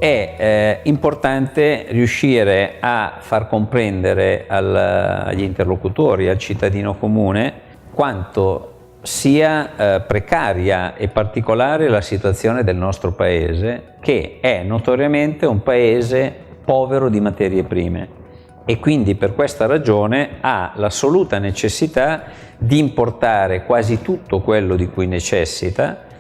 è importante riuscire a far comprendere agli interlocutori, al cittadino comune, quanto sia precaria e particolare la situazione del nostro paese, che è notoriamente un paese povero di materie prime e quindi per questa ragione ha l'assoluta necessità di importare quasi tutto quello di cui necessita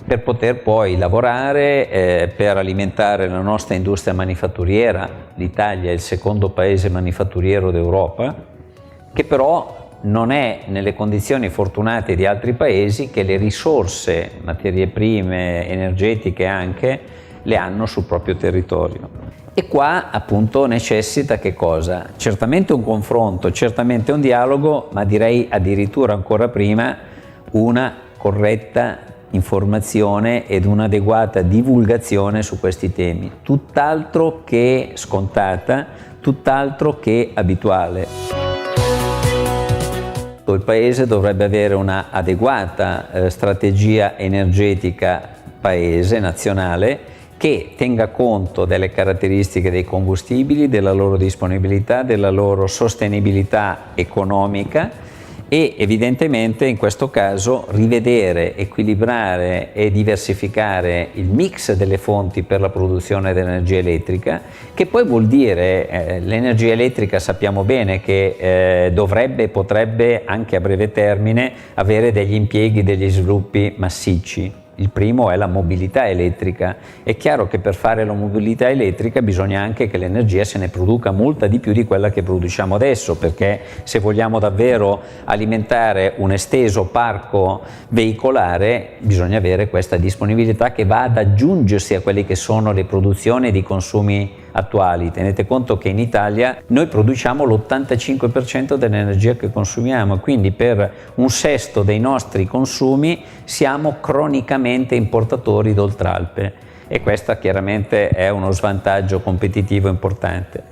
per poter poi lavorare, per alimentare la nostra industria manifatturiera. L'Italia è il secondo paese manifatturiero d'Europa, che però non è nelle condizioni fortunate di altri paesi che le risorse, materie prime, energetiche anche, le hanno sul proprio territorio. E qua appunto necessita che cosa? Certamente un confronto, certamente un dialogo, ma direi addirittura ancora prima una corretta informazione ed un'adeguata divulgazione su questi temi, tutt'altro che scontata, tutt'altro che abituale. Il Paese dovrebbe avere una adeguata strategia energetica nazionale, che tenga conto delle caratteristiche dei combustibili, della loro disponibilità, della loro sostenibilità economica e evidentemente in questo caso rivedere, equilibrare e diversificare il mix delle fonti per la produzione dell'energia elettrica, che poi vuol dire l'energia elettrica sappiamo bene che dovrebbe e potrebbe anche a breve termine avere degli impieghi, degli sviluppi massicci. Il primo è la mobilità elettrica. È chiaro che per fare la mobilità elettrica bisogna anche che l'energia se ne produca molta di più di quella che produciamo adesso, perché se vogliamo davvero alimentare un esteso parco veicolare bisogna avere questa disponibilità che va ad aggiungersi a quelle che sono le produzioni ed i consumi attuali. Tenete conto che in Italia noi produciamo l'85% dell'energia che consumiamo, quindi per un sesto dei nostri consumi siamo cronicamente importatori d'Oltralpe e questo chiaramente è uno svantaggio competitivo importante.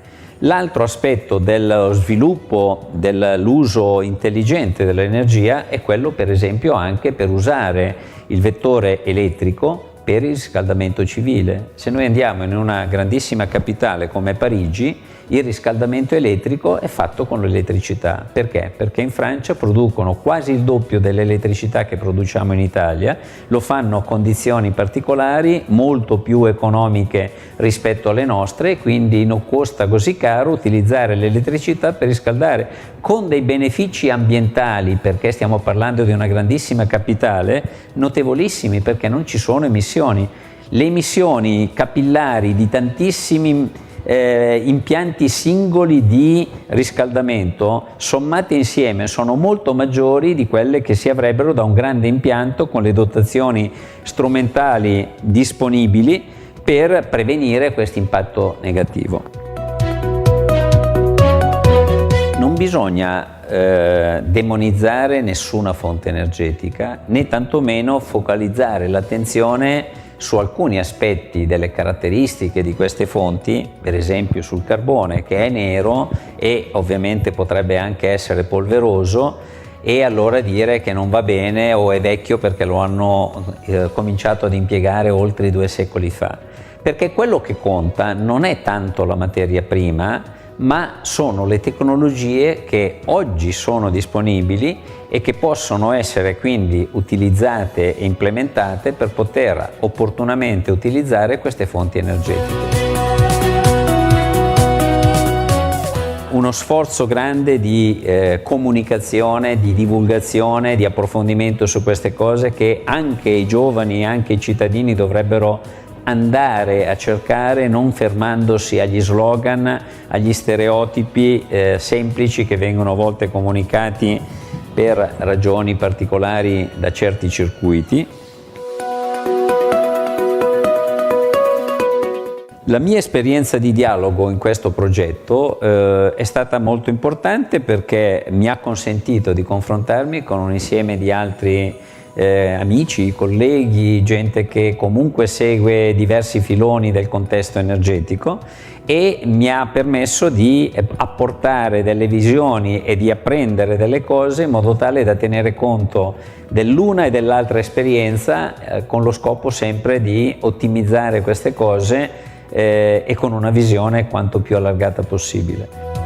L'altro aspetto dello sviluppo dell'uso intelligente dell'energia è quello per esempio anche per usare il vettore elettrico per il riscaldamento civile. Se noi andiamo in una grandissima capitale come Parigi, il riscaldamento elettrico è fatto con l'elettricità. Perché? Perché in Francia producono quasi il doppio dell'elettricità che produciamo in Italia, lo fanno a condizioni particolari, molto più economiche rispetto alle nostre, e quindi non costa così caro utilizzare l'elettricità per riscaldare, con dei benefici ambientali, perché stiamo parlando di una grandissima capitale, notevolissimi, perché non ci sono emissioni. Le emissioni capillari di tantissimi impianti singoli di riscaldamento sommate insieme sono molto maggiori di quelle che si avrebbero da un grande impianto con le dotazioni strumentali disponibili per prevenire questo impatto negativo. Non bisogna demonizzare nessuna fonte energetica, né tantomeno focalizzare l'attenzione su alcuni aspetti delle caratteristiche di queste fonti, per esempio sul carbone, che è nero e ovviamente potrebbe anche essere polveroso, e allora dire che non va bene o è vecchio perché lo hanno cominciato ad impiegare oltre 2 secoli fa. Perché quello che conta non è tanto la materia prima, ma sono le tecnologie che oggi sono disponibili e che possono essere quindi utilizzate e implementate per poter opportunamente utilizzare queste fonti energetiche. Uno sforzo grande di comunicazione, di divulgazione, di approfondimento su queste cose che anche i giovani, anche i cittadini dovrebbero andare a cercare, non fermandosi agli slogan, agli stereotipi semplici che vengono a volte comunicati per ragioni particolari da certi circuiti. La mia esperienza di dialogo in questo progetto è stata molto importante perché mi ha consentito di confrontarmi con un insieme di altri amici, colleghi, gente che comunque segue diversi filoni del contesto energetico, e mi ha permesso di apportare delle visioni e di apprendere delle cose in modo tale da tenere conto dell'una e dell'altra esperienza, con lo scopo sempre di ottimizzare queste cose e con una visione quanto più allargata possibile.